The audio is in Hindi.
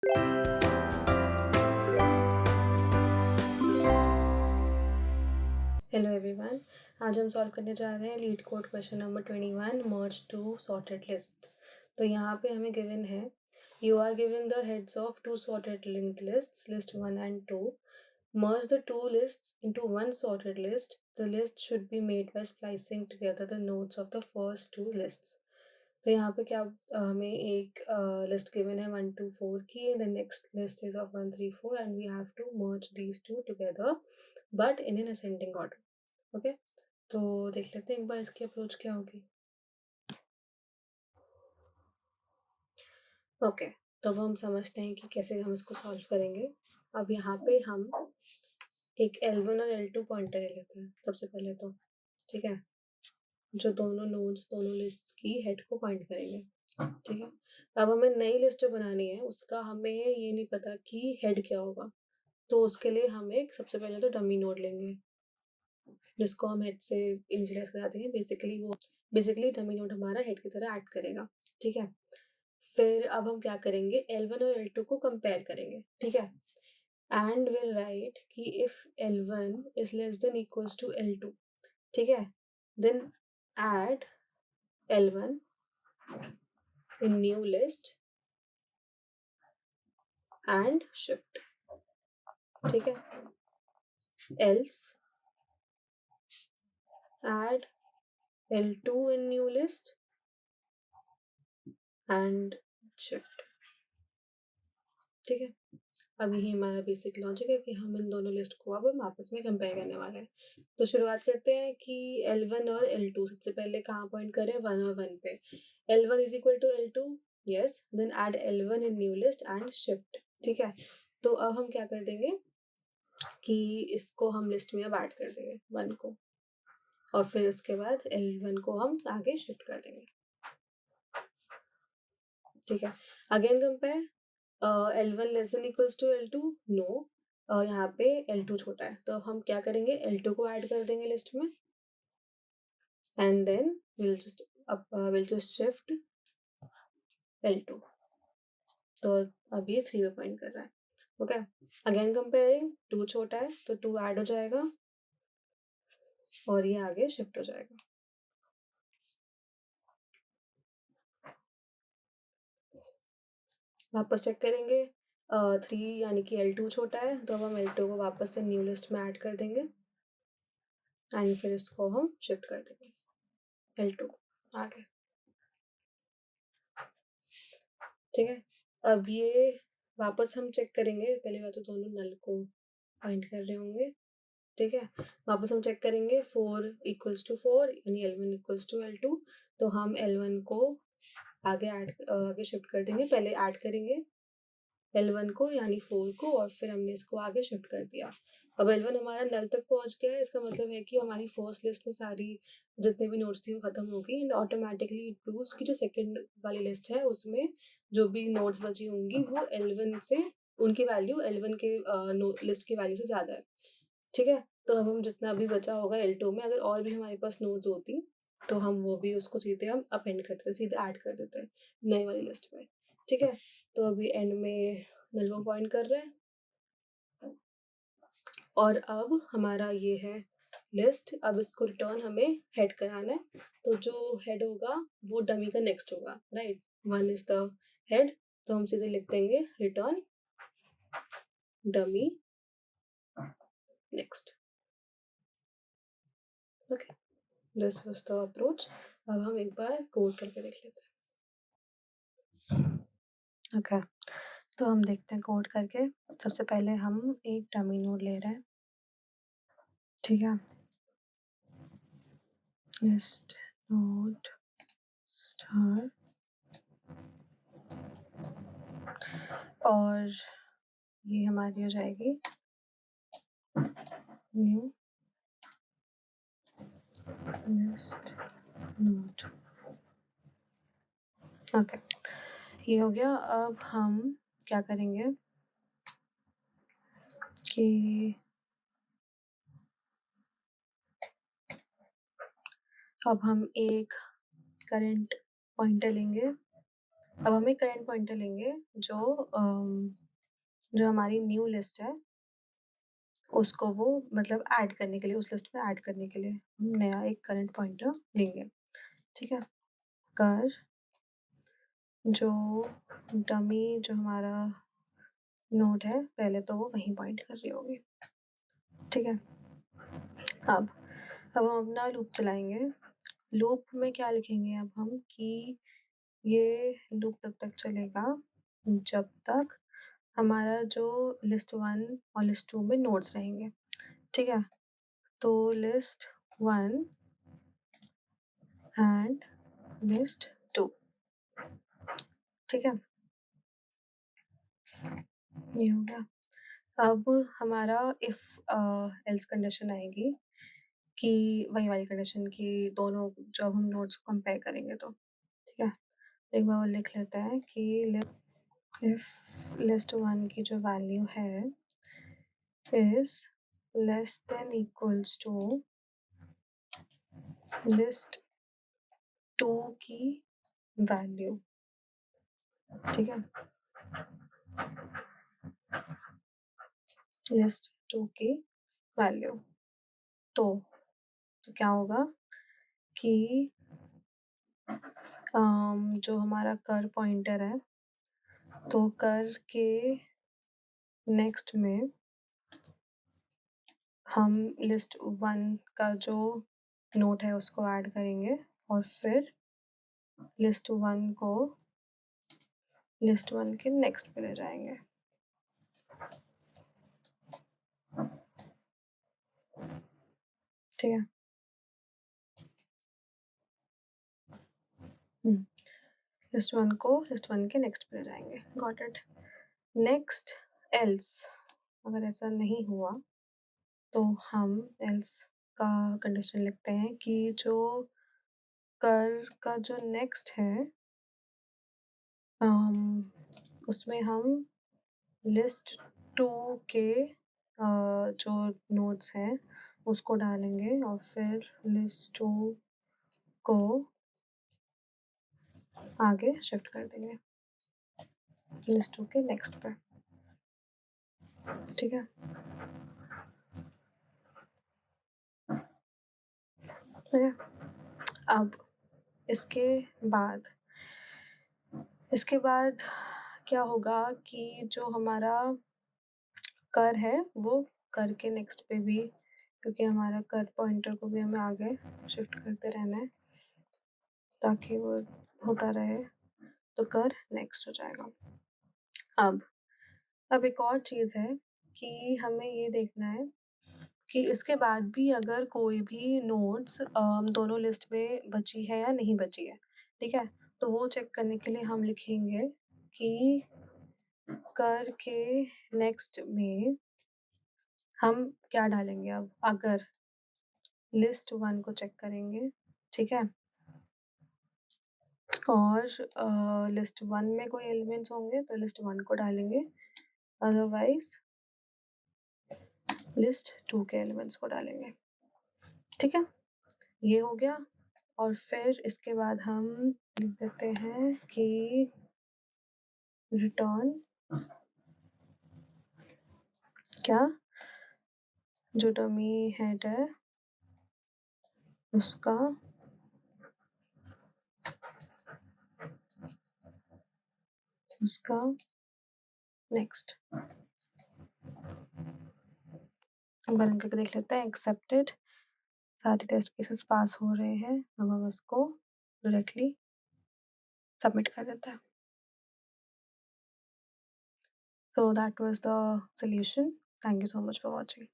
हेलो एवरीवन, आज हम सॉल्व करने जा रहे हैं LeetCode question number 21 merge two sorted list. तो यहाँ पे हमें गिवन है you are given the heads of two sorted linked lists list 1 and 2. Merge the two lists into one sorted list. The list should be made by splicing together the nodes of the first two lists. तो यहाँ पे क्या हमें एक लिस्ट गिवन है 1 to 4 की, the next list is of 1 3 4 and we have to merge these two together but in an ascending order. Okay, तो देख लेते हैं एक बार इसकी अप्रोच क्या होगी. ओके, तो अब हम समझते हैं कि कैसे हम इसको सॉल्व करेंगे. अब यहाँ पे हम एक L1 और L2 पॉइंटर ले लेते हैं सबसे पहले तो. ठीक है, जो दोनों नोड्स दोनों लिस्ट्स की हेड को पॉइंट करेंगे. ठीक है, अब हमें नई लिस्ट जो बनानी है उसका हमें ये नहीं पता कि हेड क्या होगा, तो उसके लिए हम एक सबसे पहले तो डमी नोड लेंगे जिसको हम हेड से इनिशियलाइज करा देंगे. बेसिकली डमी नोड हमारा हेड की तरह एक्ट करेगा. ठीक है, फिर अब हम क्या करेंगे, L1 और L2 को कंपेयर करेंगे. ठीक है, एंड विल राइट कि if L1 is less than equals to L2. ठीक है, then add L1 in new list and shift. ठीक है, else add L2 in new list and shift. ठीक है, अब यही हमारा बेसिक लॉजिक है कि हम इन दोनों लिस्ट को अब हम आपस में कंपेयर करने वाले हैं. तो शुरुआत करते हैं कि L1 और L2 सबसे पहले कहाँ पॉइंट करें, 1 और 1 पे. L1 is equal to L2, yes, then add L1 in new list and shift. ठीक है, तो अब हम क्या कर देंगे कि इसको हम लिस्ट में अब ऐड कर देंगे 1 को, और फिर उसके बाद L1 को हम आगे शिफ्ट कर देंगे. ठीक है, again compare L1 less than equals to L2, no, यहाँ पे L2 छोटा है, तो हम क्या करेंगे, L2 को ऐड कर देंगे लिस्ट में and then will just shift L2. तो अब ये 3 पे पॉइंट कर रहा है. ओके, अगेन कंपेयरिंग, 2 छोटा है तो 2 ऐड हो जाएगा और ये आगे शिफ्ट हो जाएगा. वापस चेक करेंगे, 3 यानी कि L2 छोटा है तो अब हम L2 को वापस से न्यू लिस्ट में ऐड कर देंगे एंड फिर इसको हम शिफ्ट कर देंगे L2 को आगे. ठीक है, अब ये वापस हम चेक करेंगे, पहले बात तो दोनों नल को पॉइंट कर रहे होंगे. ठीक है, वापस हम चेक करेंगे 4 इक्वल्स टू 4 यानी L1 इक्वल्स टू L2, तो हम L1 को आगे शिफ्ट कर देंगे. पहले ऐड करेंगे L1 को यानी 4 को और फिर हमने इसको आगे शिफ्ट कर दिया. अब L1 हमारा नल तक पहुंच गया है, इसका मतलब है कि हमारी फर्स्ट लिस्ट में सारी जितने भी नोड्स थी वो खत्म हो गई एंड ऑटोमेटिकली इट प्रूव्स कि जो सेकंड वाली लिस्ट है उसमें जो भी नोड्स बची होंगी वो L1 से उनकी वैल्यू L1 के लिस्ट की वैल्यू से ज़्यादा है. ठीक है, तो अब हम जितना भी बचा होगा L2 में, अगर और भी हमारे पास नोड्स होती तो हम वो भी उसको सीधे हम अपेंड करते, सीधे ऐड कर देते हैं नई वाली लिस्ट में. ठीक है, तो अभी एंड में नल वो पॉइंट कर रहे हैं और अब हमारा ये है लिस्ट. अब इसको रिटर्न हमें हेड कराना है, तो जो हेड होगा वो डमी का नेक्स्ट होगा, राइट. 1 इज द हेड, तो हम सीधे लिख देंगे return dummy next. Okay, this was the approach. अब हम एक बार कोड करके देख लेते हैं. ओके, तो हम देखते हैं कोड करके. सबसे पहले हम एक डमी नोड ले रहे हैं. ठीक है, लिस्ट नोड स्टार और ये हमारी हो जाएगी न्यू लिस्ट नोड. ओके, ये हो गया. अब हम क्या करेंगे कि अब हम एक करंट पॉइंटर लेंगे अब हम एक करंट पॉइंटर लेंगे जो हमारी न्यू लिस्ट है, उसको वो मतलब ऐड करने के लिए, उस लिस्ट में ऐड करने के लिए हम नया एक करंट पॉइंटर लेंगे, ठीक है? कर जो डमी जो हमारा नोड है, पहले तो वो वहीं पॉइंट कर रही होगी, ठीक है? अब हम अपना लूप चलाएंगे। लूप में क्या लिखेंगे अब हम कि ये लूप तब तक चलेगा जब तक हमारा जो लिस्ट 1 और लिस्ट 2 में नोड्स रहेंगे, ठीक है? तो लिस्ट 1 एंड लिस्ट 2, ठीक है? ये हो गया। अब हमारा इफ एल्स कंडीशन आएगी कि वही वाली कंडीशन कि दोनों जब हम नोड्स को कंपेयर करेंगे तो, ठीक है? एक बार और लिख लेते हैं कि इफ लिस्ट 1 की जो वैल्यू है is less than equals to list 2 की वैल्यू, ठीक है? लिस्ट 2 की वैल्यू तो क्या होगा कि जो हमारा कर पॉइंटर है, तो कर के नेक्स्ट में हम लिस्ट 1 का जो नोट है उसको ऐड करेंगे और फिर लिस्ट 1 को लिस्ट 1 के नेक्स्ट पे ले जाएंगे, ठीक है? लिस्ट 1 को लिस्ट 1 के नेक्स्ट पे ले जाएंगे, गॉट इट? नेक्स्ट एल्स अगर ऐसा नहीं हुआ तो हम एल्स का कंडीशन लिखते हैं कि जो कर का जो नेक्स्ट है उसमें हम लिस्ट 2 के जो नोड्स हैं उसको डालेंगे और फिर लिस्ट 2 को आगे शिफ्ट कर देंगे लिस्ट 2 के नेक्स्ट पे, ठीक है? ठीक है? अब इसके बाद क्या होगा कि जो हमारा कर है वो कर के नेक्स्ट पे भी, क्योंकि हमारा कर पॉइंटर को भी हमें आगे शिफ्ट करते रहना है ताकि वो होता रहे, तो कर नेक्स्ट हो जाएगा। अब एक और चीज़ है कि हमें ये देखना है कि इसके बाद भी अगर कोई भी नोड्स दोनों लिस्ट में बची है या नहीं बची है, ठीक है? तो वो चेक करने के लिए हम लिखेंगे कि कर के नेक्स्ट में हम क्या डालेंगे अब अगर लिस्ट 1 को चेक करेंगे, ठीक है? और लिस्ट 1 में कोई एलिमेंट्स होंगे तो लिस्ट 1 को डालेंगे, अदरवाइज़ लिस्ट 2 के एलिमेंट्स को डालेंगे, ठीक है? ये हो गया और फिर इसके बाद हम लिख देते हैं कि रिटर्न क्या जो डमी हेड है उसका नेक्स्ट, हम रन करके देख लेते हैं। एक्सेप्टेड, सारे टेस्ट केसेस पास हो रहे हैं। अब हम इसको डायरेक्टली सबमिट कर देते हैं। So that was the solution. Thank you so much for watching.